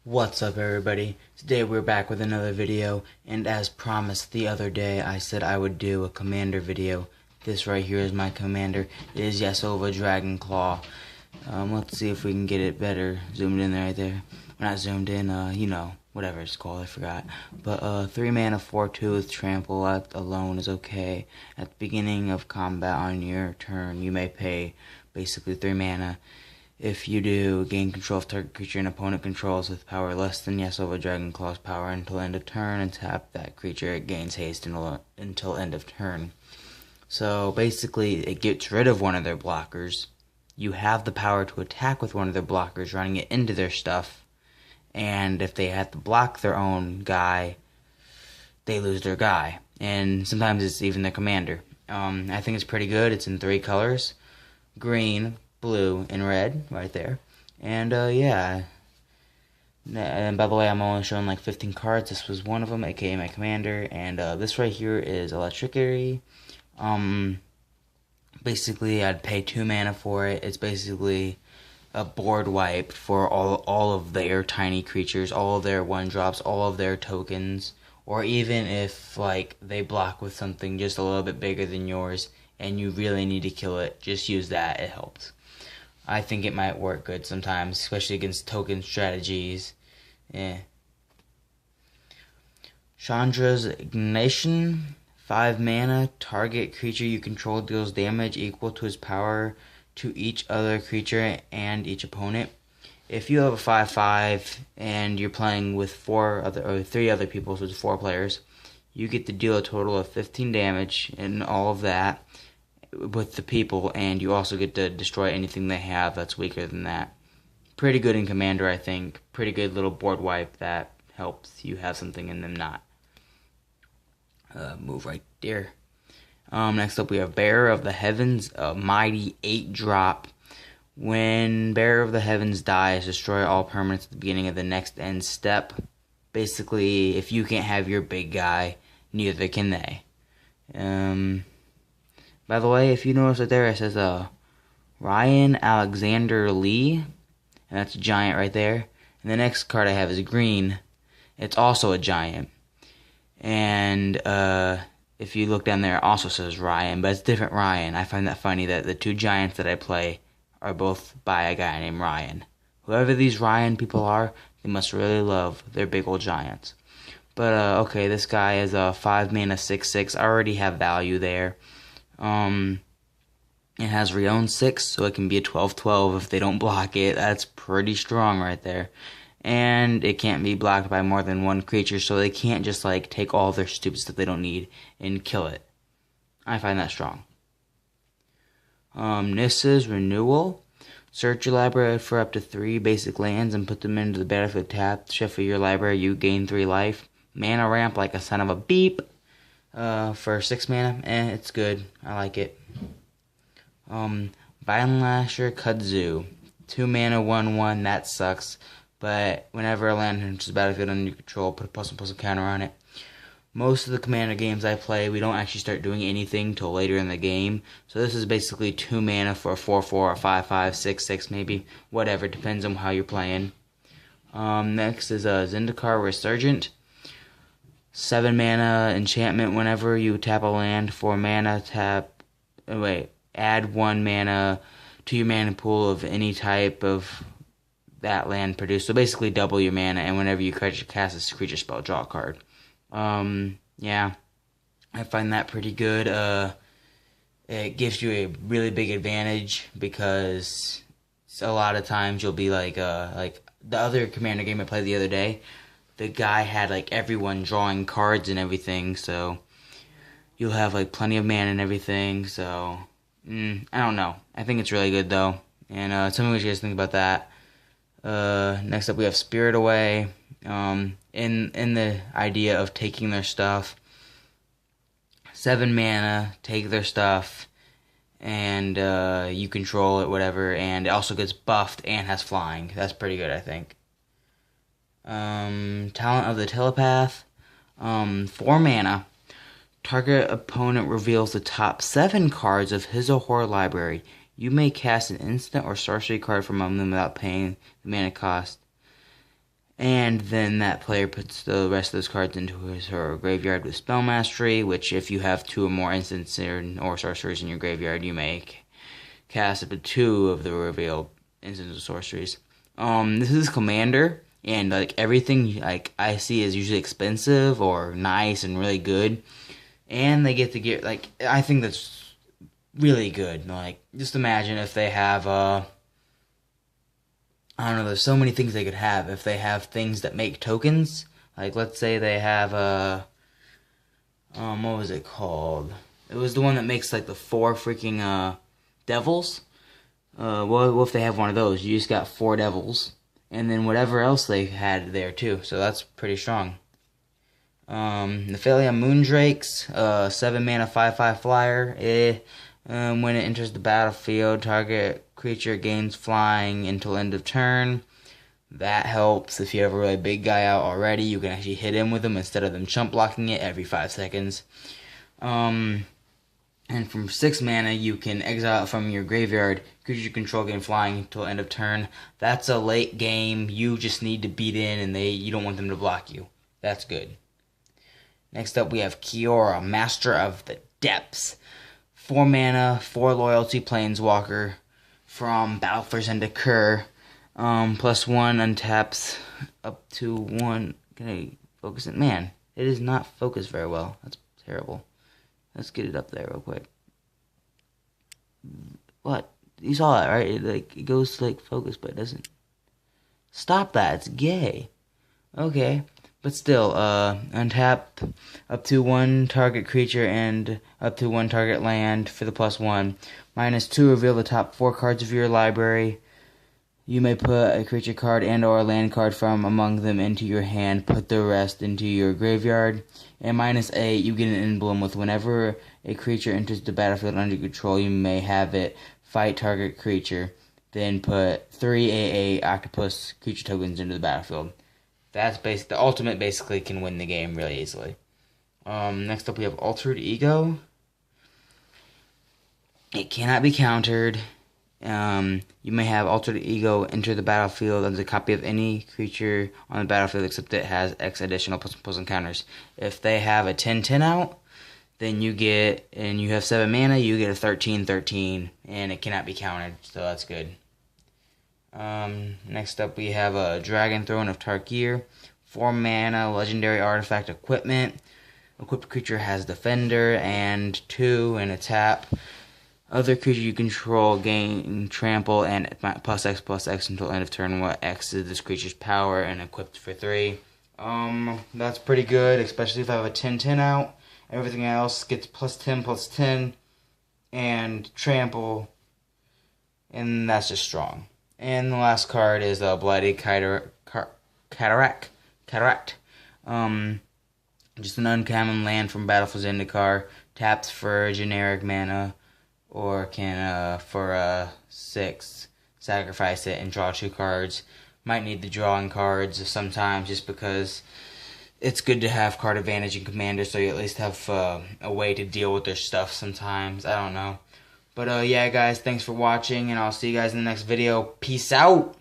What's up, everybody? Today we're back with another video, and as promised the other day, I said I would do a commander video. This right here is my commander. It is Yasova dragonclaw. Let's see if we can get it better zoomed in right there. Not zoomed in, whatever it's called, I forgot. But 3 mana 4/2 with trample. That alone is okay. At the beginning of combat on your turn, you may pay basically 3 mana. If you do, gain control of target creature an opponent controls with power less than Yasova dragonclaw's power until end of turn, and tap that creature. It gains haste until end of turn. So basically, it gets rid of one of their blockers. You have the power to attack with one of their blockers, running it into their stuff. And if they have to block their own guy, they lose their guy. And sometimes it's even their commander. I think it's pretty good. It's in 3 colors: green, blue, and red right there. And yeah. And by the way, I'm only showing like 15 cards. This was one of them, aka my commander. And this right here is Electricity. Basically, I'd pay 2 mana for it. It's basically a board wipe for all of their tiny creatures, all of their 1-drops, all of their tokens. Or even if like they block with something just a little bit bigger than yours and you really need to kill it, just use that. It helps. I think it might work good sometimes, especially against token strategies. Chandra's Ignition, 5 mana. Target creature you control deals damage equal to its power to each other creature and each opponent. If you have a 5/5 and you're playing with 3 other people, so it's 4 players, you get to deal a total of 15 damage and all of that with the people, and you also get to destroy anything they have that's weaker than that. Pretty good in Commander, I think. Pretty good little board wipe that helps you have something and them not. Move right there. Next up we have Bearer of the Heavens, a mighty 8-drop. When Bearer of the Heavens dies, destroy all permanents at the beginning of the next end step. Basically, if you can't have your big guy, neither can they. By the way, if you notice right there, it says Ryan Alexander Lee, and that's a giant right there. And the next card I have is green. It's also a giant. And if you look down there, it also says Ryan, but it's different Ryan. I find that funny that the 2 giants that I play are both by a guy named Ryan. Whoever these Ryan people are, they must really love their big old giants. But okay, this guy is a 5 mana 6/6. I already have value there. It has Reown 6, so it can be a 12/12 if they don't block it. That's pretty strong right there. And it can't be blocked by more than 1 creature, so they can't just like take all their stupid stuff they don't need and kill it. I find that strong. Nissa's Renewal. Search your library for up to 3 basic lands and put them into the battlefield tapped. Shuffle your library, you gain 3 life. Mana ramp like a son of a beep. For 6 mana, it's good. I like it. Vine Lasher Kudzu, 2 mana 1/1. That sucks. But whenever a land enters the battlefield under your control, put a +1/+1 counter on it. Most of the commander games I play, we don't actually start doing anything till later in the game. So this is basically 2 mana for a 4/4, a 5/5, 6/6 maybe. Whatever, depends on how you're playing. Next is a Zendikar Resurgent. 7 mana enchantment. Whenever you tap a land for mana, add 1 mana to your mana pool of any type of that land produced. So basically double your mana, and whenever you cast a creature spell, draw a card. Yeah, I find that pretty good. It gives you a really big advantage because a lot of times you'll be like the other commander game I played the other day. The guy had like everyone drawing cards and everything, so you'll have like plenty of mana and everything. So I don't know. I think it's really good though, and tell me what you guys think about that. Next up we have Spirit Away. In the idea of taking their stuff, 7 mana, take their stuff, and you control it, whatever, and it also gets buffed and has flying. That's pretty good, I think. Talent of the Telepath, 4 mana. Target opponent reveals the top 7 cards of his or her library. You may cast an instant or sorcery card from among them without paying the mana cost. And then that player puts the rest of those cards into his or her graveyard with Spell Mastery, which if you have 2 or more instants or sorceries in your graveyard, you may cast up to 2 of the revealed instants or sorceries. This is Commander, and like everything like I see is usually expensive or nice and really good. And they get to get like I think that's really good. Like just imagine if they have I don't know, there's so many things they could have. If they have things that make tokens, like let's say they have what was it called? It was the one that makes like the 4 freaking devils. Well, if they have one of those, you just got 4 devils, and then whatever else they had there too. So that's pretty strong. Nephalia Moondrakes, 7 mana 5/5 flyer. When it enters the battlefield, target creature gains flying until end of turn. That helps. If you have a really big guy out already, you can actually hit him with them instead of them chump blocking it every 5 seconds. And from 6 mana, you can exile it from your graveyard. Creature you control gain flying until end of turn. That's a late game. You just need to beat in, and you don't want them to block you. That's good. Next up, we have Kiora, Master of the Depths. 4 mana, 4 loyalty planeswalker from Battle for Zendikar. +1 untaps up to 1. Can I focus it? Man, it is not focused very well. That's terrible. Let's get it up there real quick. What? You saw that, right? It goes to like focus, but it doesn't. Stop that. It's gay. Okay. But still, untap up to 1 target creature and up to 1 target land for the +1. -2, reveal the top 4 cards of your library. You may put a creature card and or a land card from among them into your hand. Put the rest into your graveyard. And -8, you get an emblem with whenever a creature enters the battlefield under control, you may have it fight target creature. Then put 3 AA octopus creature tokens into the battlefield. That's the ultimate basically can win the game really easily. Next up we have Altered Ego. It cannot be countered. You may have Altered Ego enter the battlefield as a copy of any creature on the battlefield except it has X additional plus encounters. If they have a 10/10 out, then you get, and you have 7 mana, you get a 13/13, and it cannot be countered, so that's good. Next up we have a Dragon Throne of Tarkir. 4 mana, legendary artifact equipment. Equipped creature has Defender and 2 and a tap. Other creature you control gain trample and +X/+X until end of turn. What X is this creature's power, and equipped for 3. That's pretty good, especially if I have a 10/10 out. Everything else gets +10/+10 and trample, and that's just strong. And the last card is a Bloody Cataract. Just an uncommon land from Battle for Zendikar. Taps for generic mana, or can for 6 sacrifice it and draw 2 cards. Might need the drawing cards sometimes just because it's good to have card advantage in Commander, so you at least have a way to deal with their stuff sometimes. I don't know. But yeah, guys, thanks for watching, and I'll see you guys in the next video. Peace out!